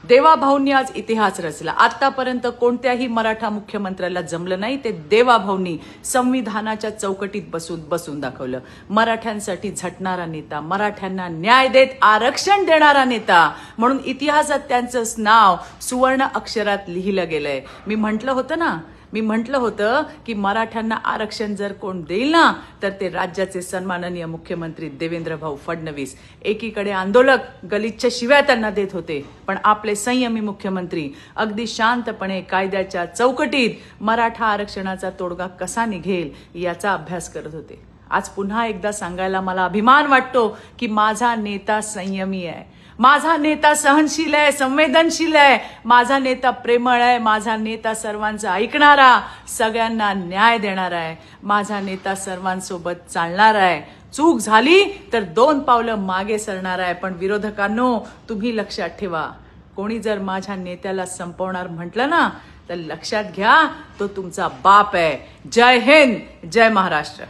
देवाभाऊंनी आज इतिहास रचला। आतापर्यंत कोणत्याही मराठा मुख्यमंत्र्याला जमलं नाही, ते देवाभाऊंनी संविधानाच्या चौकटीत बसून दाखवलं। मराठ्यांसाठी झटणारा नेता, मराठ्यांना न्याय देत आरक्षण देणारा नेता म्हणून इतिहासात त्यांचं नाव सुवर्ण अक्षरात लिहिलं गेलंय। मी म्हटलं होतं की मराठ्यांना आरक्षण जर कोण देईल ना तर ते राज्याचे सन्माननीय मुख्यमंत्री देवेंद्र भाऊ फडणवीस। एकीकडे आंदोलक गलिच्छ शिव्या त्यांना देत होते, पण आपले संयमी मुख्यमंत्री अगदी शांतपणे कायद्याच्या चौकटीत मराठा आरक्षणाचा तोडगा कसा निघेल याचा अभ्यास करत होते। आज पुन्हा एकदा सांगायला मला अभिमान वाटतो की माझा नेता संयमी आहे, माझा नेता सहनशील आहे, संवेदनशील आहे, माझा नेता प्रेमळ आहे, माझा नेता सर्वांचं ऐकणारा, सगळ्यांना न्याय देणारा आहे, माझा नेता सर्वांसोबत चालणारा आहे। चूक झाली तर 2 पावलं मागे सरणार आहे। पण विरोधकांनो, तुम्ही लक्षात ठेवा, कोणी जर माझ्या नेत्याला संपवणार म्हटलं ना तर लक्षात घ्या, तो तुमचा बाप आहे। जय हिंद, जय महाराष्ट्र।